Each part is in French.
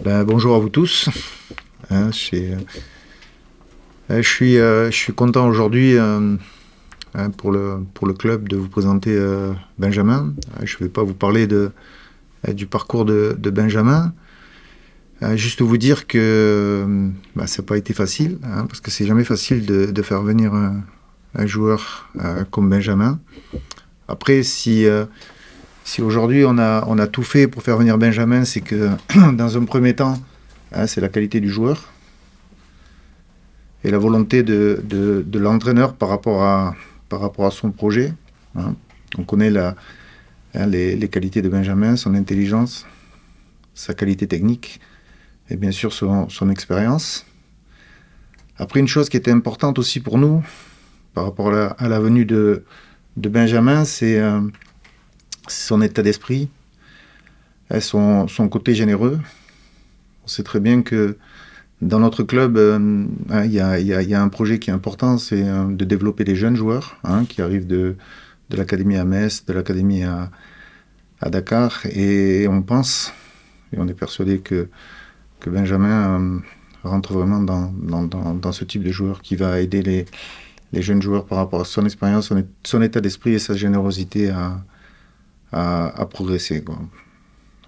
Bonjour à vous tous. Hein, je suis content aujourd'hui pour le club de vous présenter Benjamin. Je ne vais pas vous parler du parcours de Benjamin. Juste vous dire que ça n'a pas été facile, hein, parce que c'est jamais facile de faire venir un joueur comme Benjamin. Après, si aujourd'hui on a tout fait pour faire venir Benjamin, c'est que dans un premier temps, hein, c'est la qualité du joueur et la volonté de l'entraîneur par rapport à son projet. Hein. On connaît les qualités de Benjamin, son intelligence, sa qualité technique et bien sûr son expérience. Après, une chose qui était importante aussi pour nous par rapport à la venue de Benjamin, c'est son état d'esprit, son côté généreux. On sait très bien que dans notre club, il y a un projet qui est important, c'est de développer des jeunes joueurs, hein, qui arrivent de l'académie à Metz, de l'académie à Dakar. Et on pense, et on est persuadé que Benjamin rentre vraiment dans ce type de joueur qui va aider les jeunes joueurs par rapport à son expérience, son état d'esprit et sa générosité à progresser, quoi.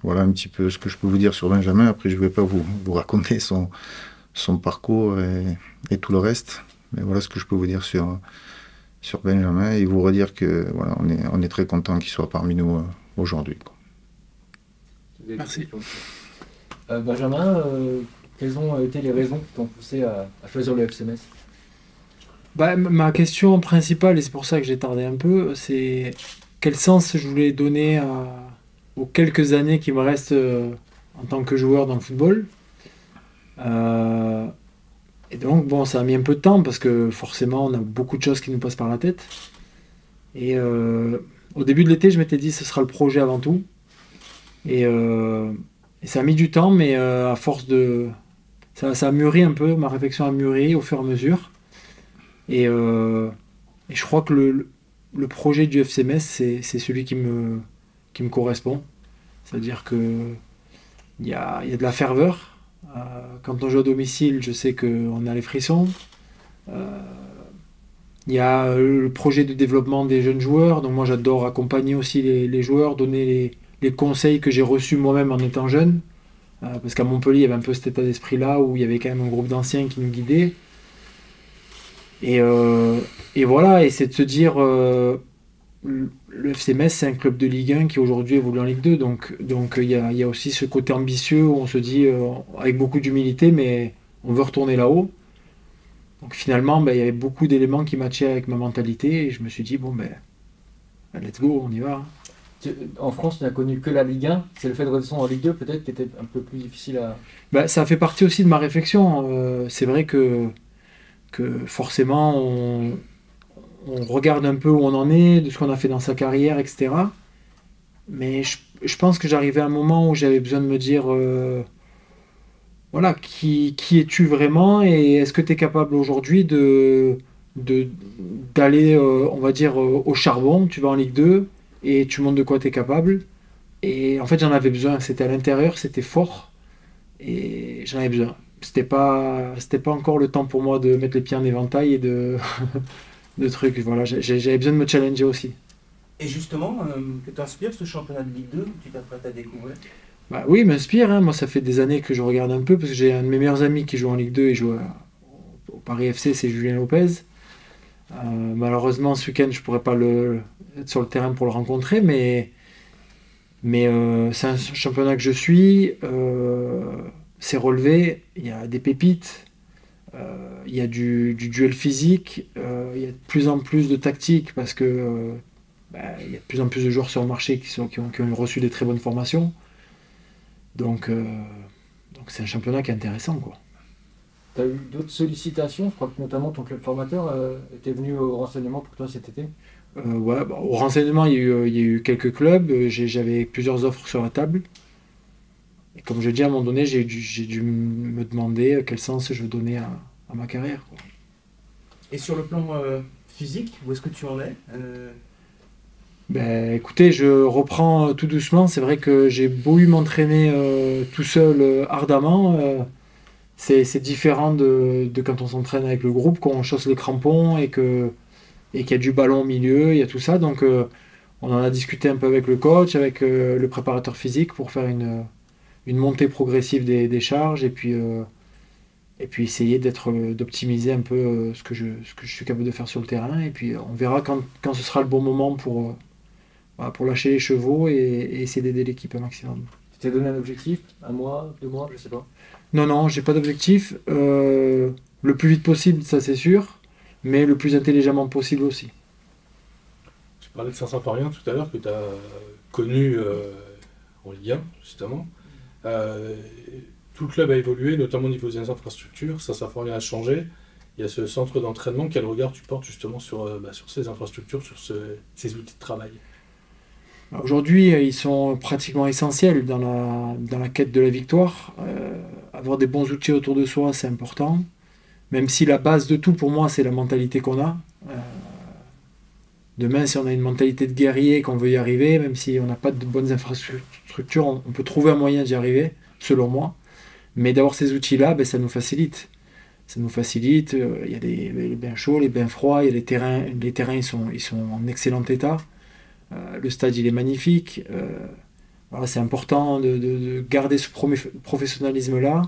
Voilà un petit peu ce que je peux vous dire sur Benjamin. Après, je ne vais pas vous raconter son parcours et tout le reste. Mais voilà ce que je peux vous dire sur Benjamin et vous redire que voilà, on est très content qu'il soit parmi nous aujourd'hui, quoi. Merci. Benjamin, quelles ont été les raisons qui t'ont poussé à choisir le FC Metz? Ma question principale, et c'est pour ça que j'ai tardé un peu, c'est quel sens je voulais donner aux quelques années qui me restent en tant que joueur dans le football. Et donc, bon, ça a mis un peu de temps parce que forcément, on a beaucoup de choses qui nous passent par la tête. Et au début de l'été, je m'étais dit ce sera le projet avant tout. Et ça a mis du temps, mais à force de. Ça a mûri un peu, ma réflexion a mûri au fur et à mesure. Et je crois que le projet du FC Metz, c'est celui qui me correspond. C'est-à-dire que il y a de la ferveur. Quand on joue à domicile, je sais qu'on a les frissons. Euh, il y a le projet de développement des jeunes joueurs. Donc moi, j'adore accompagner aussi les joueurs, donner les conseils que j'ai reçus moi-même en étant jeune. Parce qu'à Montpellier, il y avait un peu cet état d'esprit-là où il y avait quand même un groupe d'anciens qui nous guidaient. Et, euh, et voilà, et c'est de se dire, le FC Metz, c'est un club de Ligue 1 qui aujourd'hui évolue en Ligue 2. Donc il y a aussi ce côté ambitieux où on se dit, avec beaucoup d'humilité, mais on veut retourner là-haut. Donc finalement, il y avait beaucoup d'éléments qui matchaient avec ma mentalité et je me suis dit, bon, let's go, on y va, hein. En France, tu n'as connu que la Ligue 1. C'est le fait de redescendre en Ligue 2 peut-être qui était un peu plus difficile à... Ça fait partie aussi de ma réflexion. C'est vrai que forcément, on regarde un peu où on en est, de ce qu'on a fait dans sa carrière, etc. Mais je pense que j'arrivais à un moment où j'avais besoin de me dire, voilà, qui es-tu vraiment et est-ce que tu es capable aujourd'hui de, d'aller, on va dire, au charbon, tu vas en Ligue 2 et tu montres de quoi tu es capable. Et en fait, j'en avais besoin, c'était à l'intérieur, c'était fort et j'en avais besoin. C'était pas encore le temps pour moi de mettre les pieds en éventail et de trucs. Voilà, j'avais besoin de me challenger aussi. Et justement, que t'inspire ce championnat de Ligue 2 que tu t'apprêtes à découvrir? Bah oui, il m'inspire, hein. Moi, ça fait des années que je regarde un peu parce que j'ai un de mes meilleurs amis qui joue en Ligue 2 et joue au Paris FC, c'est Julien Lopez. Malheureusement, ce week-end, je pourrais pas être sur le terrain pour le rencontrer, mais c'est un championnat que je suis. C'est relevé, il y a des pépites, il y a du duel physique, il y a de plus en plus de tactique parce que il y a de plus en plus de joueurs sur le marché qui ont reçu des très bonnes formations. Donc c'est un championnat qui est intéressant, quoi. Tu as eu d'autres sollicitations? Je crois que notamment ton club formateur était venu au renseignement pour toi cet été. Ouais, au renseignement, il y a eu quelques clubs, j'avais plusieurs offres sur la table. Et comme je dis, à un moment donné, j'ai dû me demander quel sens je veux donner à ma carrière, quoi. Et sur le plan physique, où est-ce que tu en es? Ben, écoutez, je reprends tout doucement. C'est vrai que j'ai beau m'entraîner tout seul ardemment. C'est différent de quand on s'entraîne avec le groupe, qu'on chausse les crampons et qu'il y a du ballon au milieu, il y a tout ça. Donc on en a discuté un peu avec le coach, avec le préparateur physique pour faire une montée progressive des charges et puis essayer d'optimiser un peu ce que je suis capable de faire sur le terrain. Et puis on verra quand ce sera le bon moment voilà, pour lâcher les chevaux et essayer d'aider l'équipe un maximum. Tu t'es donné un objectif, 1 mois, 2 mois, je sais pas. Non, j'ai pas d'objectif. Le plus vite possible, ça c'est sûr, mais le plus intelligemment possible aussi. Tu parlais de Saint-Symphorien tout à l'heure, que tu as connu en Ligue 1, justement. Tout le club a évolué, notamment au niveau des infrastructures. Saint-Symphorien a changé. Il y a ce centre d'entraînement. Quel regard tu portes justement sur ces infrastructures, sur ces outils de travail? Aujourd'hui, ils sont pratiquement essentiels dans la quête de la victoire. Avoir des bons outils autour de soi, c'est important. Même si la base de tout, pour moi, c'est la mentalité qu'on a. Demain, si on a une mentalité de guerrier, qu'on veut y arriver, même si on n'a pas de bonnes infrastructures, on peut trouver un moyen d'y arriver, selon moi. Mais d'avoir ces outils-là, ben, ça nous facilite. Ça nous facilite. Il y a les bains chauds, les bains froids, il y a les terrains ils sont en excellent état. Le stade, il est magnifique. Voilà, c'est important de garder ce professionnalisme-là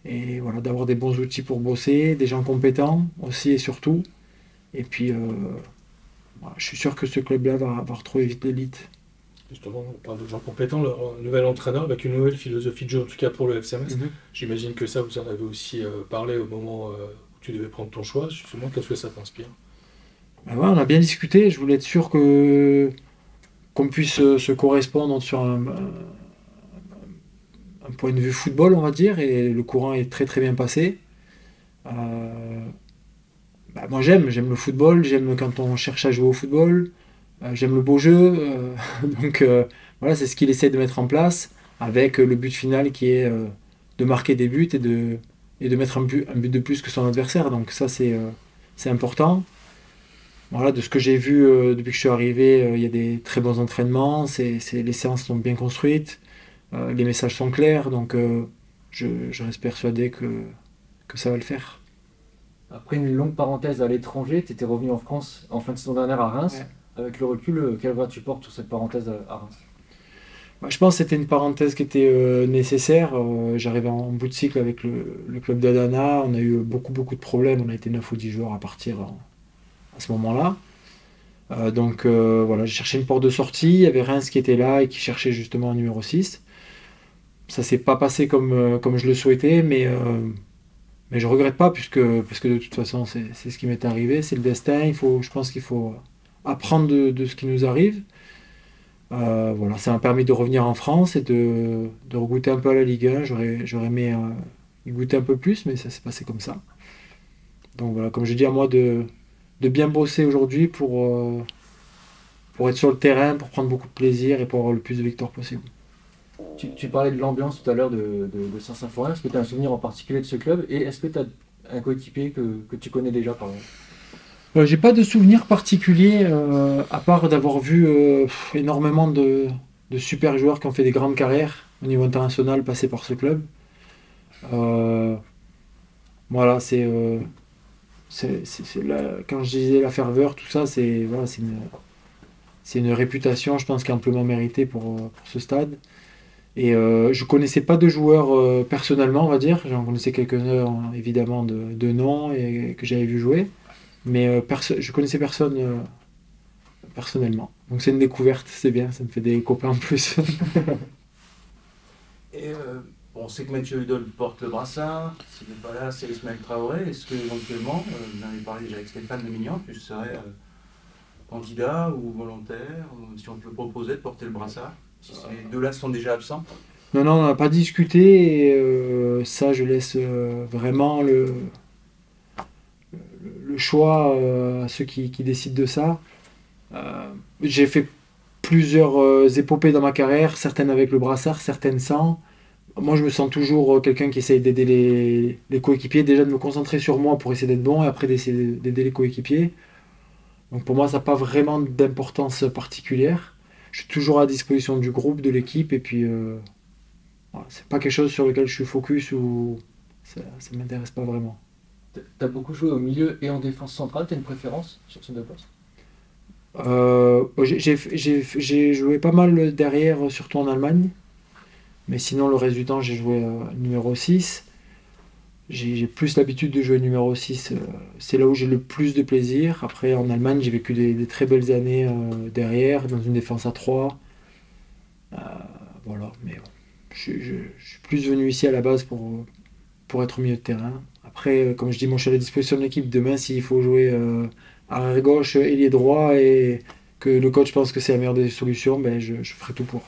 et voilà, d'avoir des bons outils pour bosser, des gens compétents aussi et surtout. Et puis, voilà, je suis sûr que ce club-là va retrouver vite l'élite. Justement, on parle de gens compétents, leur nouvel entraîneur avec une nouvelle philosophie de jeu, en tout cas pour le FCMS. J'imagine que ça, vous en avez aussi parlé au moment où tu devais prendre ton choix. Justement, qu'est-ce que ça t'inspire? Ben ouais, on a bien discuté. Je voulais être sûr qu'on puisse se correspondre sur un point de vue football, on va dire, et le courant est très très bien passé. Moi j'aime le football, j'aime quand on cherche à jouer au football, j'aime le beau jeu, donc voilà, c'est ce qu'il essaie de mettre en place, avec le but final qui est de marquer des buts et de mettre un but de plus que son adversaire, donc ça c'est important. Voilà, de ce que j'ai vu depuis que je suis arrivé, il y a des très bons entraînements, les séances sont bien construites, les messages sont clairs, donc je reste persuadé que ça va le faire. Après une longue parenthèse à l'étranger, tu étais revenu en France en fin de saison dernière à Reims. Ouais. Avec le recul, quel regard tu portes sur cette parenthèse à Reims? Je pense que c'était une parenthèse qui était nécessaire. J'arrivais en bout de cycle avec le club d'Adana, on a eu beaucoup de problèmes, on a été 9 ou 10 joueurs à partir à ce moment-là. Donc voilà, j'ai cherché une porte de sortie, il y avait Reims qui était là et qui cherchait justement un numéro 6. Ça s'est pas passé comme je le souhaitais, mais je regrette pas parce que de toute façon c'est ce qui m'est arrivé, c'est le destin. Je pense qu'il faut apprendre de ce qui nous arrive. Voilà, ça m'a permis de revenir en France et de regoûter un peu à la Ligue 1. J'aurais aimé y goûter un peu plus, mais ça s'est passé comme ça. Donc voilà, comme je dis, à moi de bien bosser aujourd'hui pour être sur le terrain, pour prendre beaucoup de plaisir et pour avoir le plus de victoires possible. Tu parlais de l'ambiance tout à l'heure de Saint-Symphorien. Est-ce que tu as un souvenir en particulier de ce club? Et est-ce que tu as un coéquipier que tu connais déjà, par exemple? J'ai pas de souvenir particulier, à part d'avoir vu énormément de super joueurs qui ont fait des grandes carrières au niveau international passer par ce club. Voilà, quand je disais la ferveur, tout ça, c'est une réputation, je pense, qui est amplement méritée pour ce stade. Et je connaissais pas de joueurs personnellement, on va dire. J'en connaissais quelques-uns, évidemment, de noms et que j'avais vu jouer. Mais je connaissais personne personnellement. Donc c'est une découverte, c'est bien, ça me fait des copains en plus. Et on sait que Mathieu Hudol porte le brassard. S'il n'est pas là, c'est Ismaël Traoré. Est-ce que éventuellement, vous en avez parlé déjà avec Stéphane Le Mignan, tu serais candidat ou volontaire, si on te le proposait de porter le brassard, si ces deux-là sont déjà absents? Non, on n'a pas discuté. Et, ça, je laisse vraiment le choix à ceux qui décident de ça. J'ai fait plusieurs épopées dans ma carrière, certaines avec le brassard, certaines sans. Moi, je me sens toujours quelqu'un qui essaye d'aider les coéquipiers, déjà de me concentrer sur moi pour essayer d'être bon, et après d'essayer d'aider les coéquipiers. Donc pour moi, ça n'a pas vraiment d'importance particulière. Je suis toujours à disposition du groupe, de l'équipe, et puis voilà, c'est pas quelque chose sur lequel je suis focus ou ça ne m'intéresse pas vraiment. T'as beaucoup joué au milieu et en défense centrale, t'as une préférence sur ces deux postes? J'ai joué pas mal derrière, surtout en Allemagne, mais sinon le reste du temps, j'ai joué numéro 6. J'ai plus l'habitude de jouer numéro 6, c'est là où j'ai le plus de plaisir. Après, en Allemagne, j'ai vécu des très belles années derrière, dans une défense à 3. Euh, voilà, mais bon, je suis plus venu ici à la base pour être au milieu de terrain. Après, comme je dis, moi je suis à la disposition de l'équipe. Demain, s'il faut jouer arrière gauche, ailier droit, et que le coach pense que c'est la meilleure des solutions, ben je ferai tout pour.